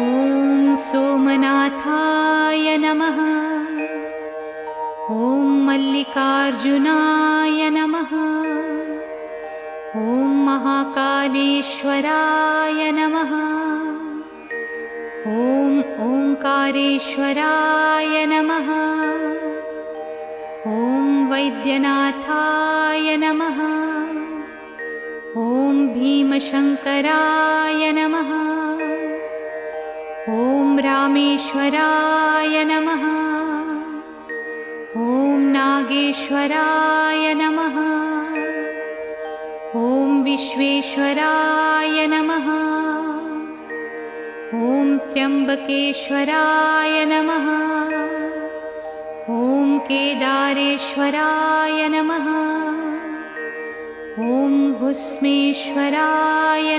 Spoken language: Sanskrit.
ॐ सोमनाथाय नमः। ॐ मल्लिकार्जुनाय नमः। ॐ महाकालेश्वराय नमः। ॐ ओंकारेश्वराय नमः। ॐ वैद्यनाथाय नमः। ॐ भीमशंकराय नमः। ॐ रामेश्वराय नमः। ॐ नागेश्वराय नमः। ॐ विश्वेश्वराय नमः। ॐ त्र्यंबकेश्वराय नमः। ॐ केदारेश्वराय नमः। ॐ भुस्मेश्वराय